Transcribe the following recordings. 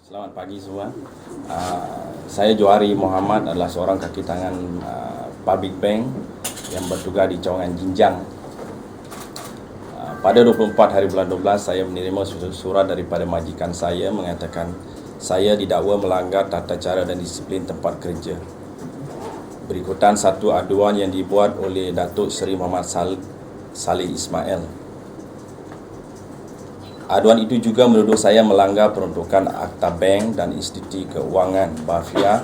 Selamat pagi semua. Saya Johari Muhammad adalah seorang kaki tangan Public Bank yang bertugas di Cawangan Jinjang. Pada 24 hari bulan 12 saya menerima surat daripada majikan saya mengatakan saya didakwa melanggar tata cara dan disiplin tempat kerja. Berikutan satu aduan yang dibuat oleh Datuk Seri Muhammad Saleh Ismail. Aduan itu juga menuduh saya melanggar peruntukan Akta Bank dan Institusi Keuangan BAFIA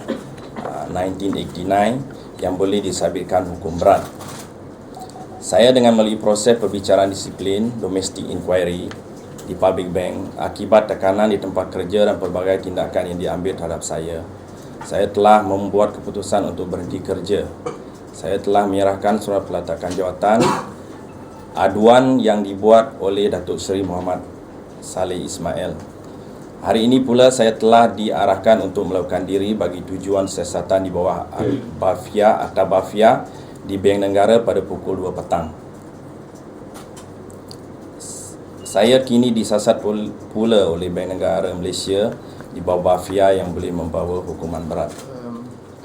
1989 yang boleh disabitkan hukum berat. Saya dengan melalui proses perbicaraan disiplin domestic inquiry di Public Bank akibat tekanan di tempat kerja dan pelbagai tindakan yang diambil terhadap saya telah membuat keputusan untuk berhenti kerja. Saya telah menyerahkan surat peletakan jawatan aduan yang dibuat oleh Datuk Seri Muhammad Saleh Ismail. Hari ini pula saya telah diarahkan untuk melakukan diri bagi tujuan siasatan di bawah BAFIA atau BAFIA di Bank Negara pada pukul 2 petang. Saya kini disasat pula oleh Bank Negara Malaysia di bawah BAFIA yang boleh membawa hukuman berat.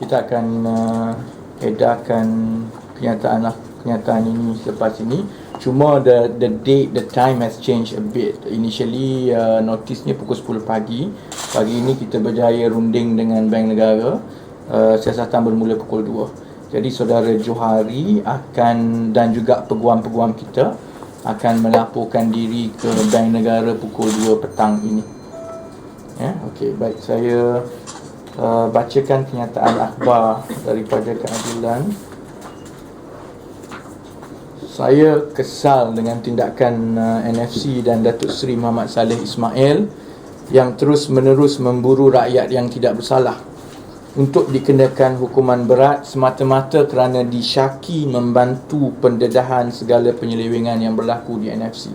Kita akan edarkan kenyataan ini selepas ini. Cuma the date, the time has changed a bit. Initially notisnya pukul 10 pagi. Pagi ini kita berjaya runding dengan Bank Negara. Siasatan bermula pukul 2. Jadi saudara Johari akan dan juga peguam-peguam kita akan melaporkan diri ke Bank Negara pukul 2 petang ini. Ya, okey, baik, saya bacakan kenyataan akhbar daripada keadilan. Saya kesal dengan tindakan NFC dan Datuk Seri Muhammad Saleh Ismail yang terus-menerus memburu rakyat yang tidak bersalah untuk dikenakan hukuman berat semata-mata kerana disyaki membantu pendedahan segala penyelewengan yang berlaku di NFC.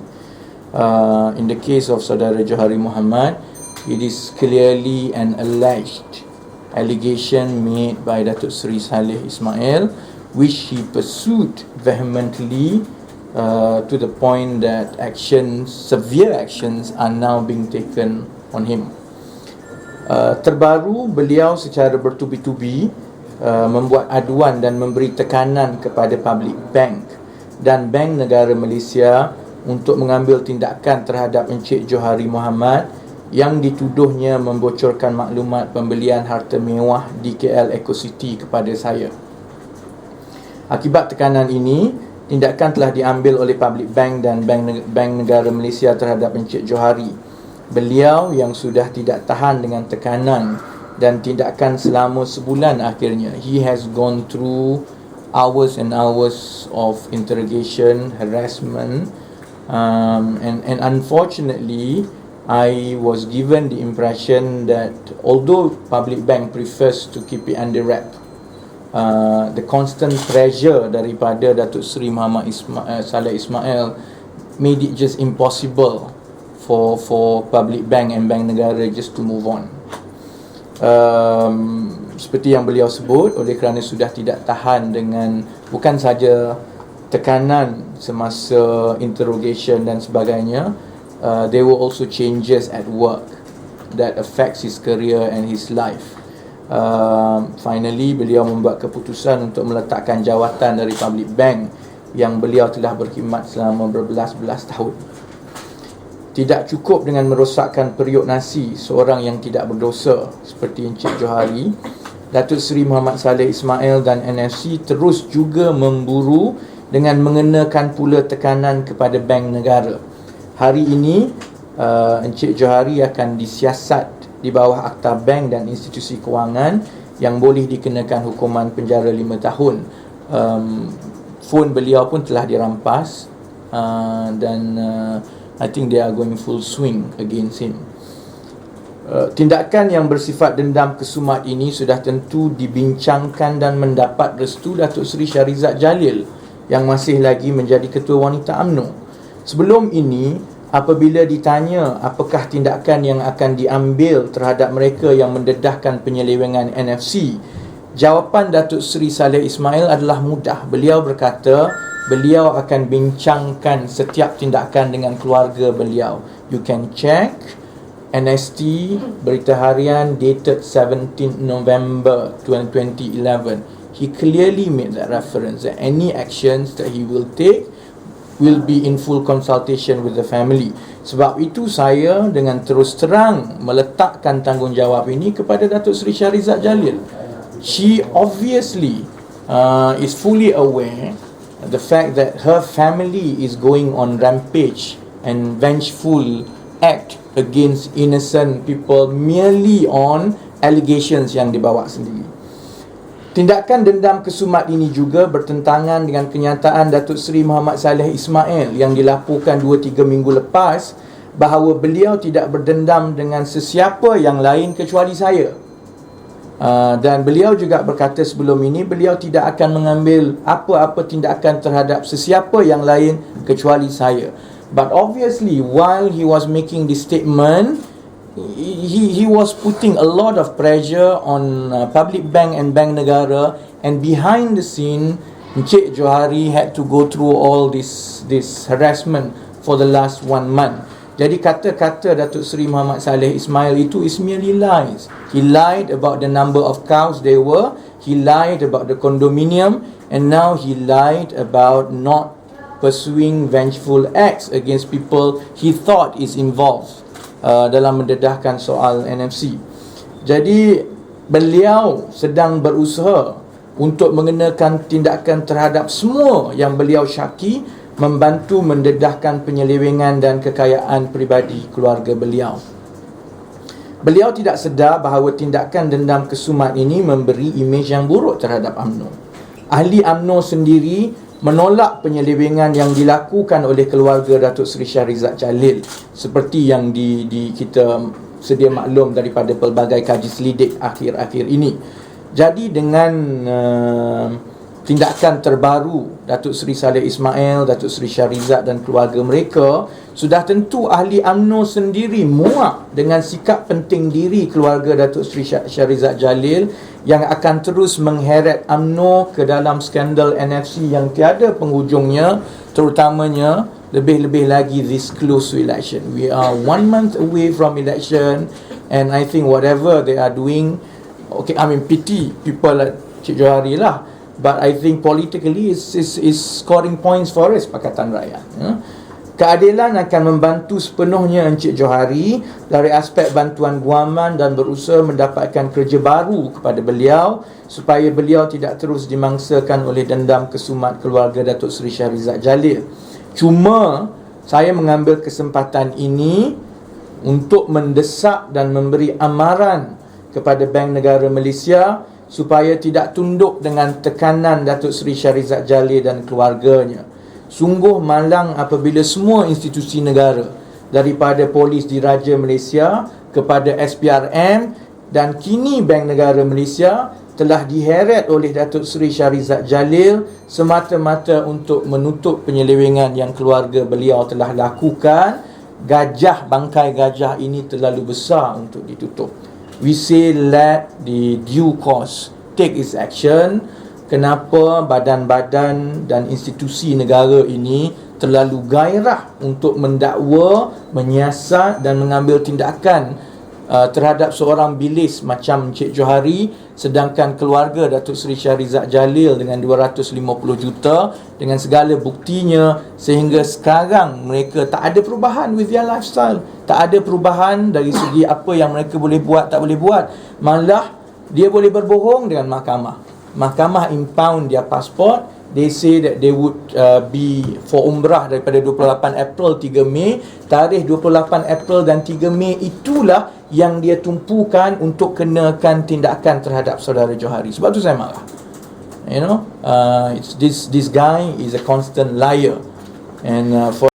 In the case of saudara Johari Muhammad, it is clearly an alleged allegation made by Datuk Seri Saleh Ismail, which he pursued vehemently to the point that severe actions are now being taken on him. Terbaru, beliau secara bertubi-tubi membuat aduan dan memberi tekanan kepada Public Bank dan Bank Negara Malaysia untuk mengambil tindakan terhadap Encik Johari Muhammad yang dituduhnya membocorkan maklumat pembelian harta mewah di KL Eco City kepada saya. Akibat tekanan ini, tindakan telah diambil oleh Public Bank dan Bank Negara Malaysia terhadap Encik Johari. Beliau yang sudah tidak tahan dengan tekanan dan tindakan selama sebulan akhirnya. He has gone through hours and hours of interrogation, harassment, and unfortunately, I was given the impression that although Public Bank prefers to keep it under wrap, the constant pressure daripada Datuk Seri Muhammad Saleh Ismail made it just impossible for Public Bank and Bank Negara just to move on. Seperti yang beliau sebut, oleh kerana sudah tidak tahan dengan bukan saja tekanan semasa interrogation dan sebagainya, there were also changes at work that affects his career and his life. Finally, beliau membuat keputusan untuk meletakkan jawatan dari Public Bank yang beliau telah berkhidmat selama berbelas-belas tahun. Tidak cukup dengan merosakkan periuk nasi seorang yang tidak berdosa seperti Encik Johari, Datuk Seri Muhammad Saleh Ismail dan NFC terus juga memburu dengan mengenakan pula tekanan kepada Bank Negara. Hari ini Encik Johari akan disiasat di bawah Akta Bank dan Institusi Kewangan yang boleh dikenakan hukuman penjara 5 tahun. Phone beliau pun telah dirampas dan I think they are going full swing against him. Tindakan yang bersifat dendam kesumat ini sudah tentu dibincangkan dan mendapat restu Datuk Seri Syarizad Jalil yang masih lagi menjadi Ketua Wanita UMNO. Sebelum ini, apabila ditanya apakah tindakan yang akan diambil terhadap mereka yang mendedahkan penyelewengan NFC, jawapan Datuk Seri Saleh Ismail adalah mudah. Beliau berkata, beliau akan bincangkan setiap tindakan dengan keluarga beliau. You can check NST Berita Harian dated 17 November 2011, he clearly made that reference that any actions that he will take will be in full consultation with the family. Sebab itu saya dengan terus terang meletakkan tanggungjawab ini kepada Datuk Seri Shahrizad Jalil. She obviously is fully aware the fact that her family is going on rampage and vengeful act against innocent people merely on allegations yang dibawa sendiri. Tindakan dendam kesumat ini juga bertentangan dengan kenyataan Datuk Seri Muhammad Saleh Ismail yang dilaporkan 2-3 minggu lepas bahawa beliau tidak berdendam dengan sesiapa yang lain kecuali saya. Dan beliau juga berkata sebelum ini beliau tidak akan mengambil apa-apa tindakan terhadap sesiapa yang lain kecuali saya. But obviously, while he was making this statement, he was putting a lot of pressure on Public Bank and Bank Negara, and behind the scene, Encik Johari had to go through all this harassment for the last 1 month. Jadi kata-kata Datuk Seri Muhammad Saleh Ismail itu is merely lies. He lied about the number of cows there were, he lied about the condominium, and now he lied about not pursuing vengeful acts against people he thought is involved dalam mendedahkan soal NFC. Jadi beliau sedang berusaha untuk mengenakan tindakan terhadap semua yang beliau syaki membantu mendedahkan penyelewengan dan kekayaan peribadi keluarga beliau. Beliau tidak sedar bahawa tindakan dendam kesumat ini memberi imej yang buruk terhadap UMNO. Ahli UMNO sendiri menolak penyelewengan yang dilakukan oleh keluarga Datuk Seri Shahrizad Jalil seperti yang kita sedia maklum daripada pelbagai kaji selidik akhir-akhir ini. Jadi dengan tindakan terbaru Datuk Seri Saleh Ismail, Datuk Seri Shahrizad dan keluarga mereka, sudah tentu ahli UMNO sendiri muak dengan sikap penting diri keluarga Datuk Seri Shahrizad Jalil yang akan terus mengheret UMNO ke dalam skandal NFC yang tiada penghujungnya, terutamanya lebih-lebih lagi this close to election. We are 1 month away from election, and I think whatever they are doing, okay, I mean pity people like Cik Johari lah, but I think politically is scoring points for us Pakatan Rakyat. Keadilan akan membantu sepenuhnya Encik Johari dari aspek bantuan guaman dan berusaha mendapatkan kerja baru kepada beliau supaya beliau tidak terus dimangsakan oleh dendam kesumat keluarga Datuk Seri Shahrizad Jalil. Cuma saya mengambil kesempatan ini untuk mendesak dan memberi amaran kepada Bank Negara Malaysia supaya tidak tunduk dengan tekanan Datuk Seri Shahrizad Jalil dan keluarganya. Sungguh malang apabila semua institusi negara daripada Polis Diraja Malaysia kepada SPRM dan kini Bank Negara Malaysia telah diheret oleh Datuk Seri Shahrizad Jalil semata-mata untuk menutup penyelewengan yang keluarga beliau telah lakukan. Bangkai gajah ini terlalu besar untuk ditutup. We say let the due course take its action. Kenapa badan-badan dan institusi negara ini terlalu gairah untuk mendakwa, menyiasat dan mengambil tindakan terhadap seorang bilis macam Encik Johari, sedangkan keluarga Datuk Seri Shahrizad Jalil dengan 250 juta dengan segala buktinya, sehingga sekarang mereka tak ada perubahan with their lifestyle, tak ada perubahan dari segi apa yang mereka boleh buat, tak boleh buat. Malah dia boleh berbohong dengan Mahkamah impound dia pasport. They say that they would be for umrah daripada 28 April 3 Mei. Tarikh 28 April dan 3 Mei itulah yang dia tumpukan untuk kenakan tindakan terhadap saudara Johari. Sebab tu saya marah. This guy is a constant liar, and for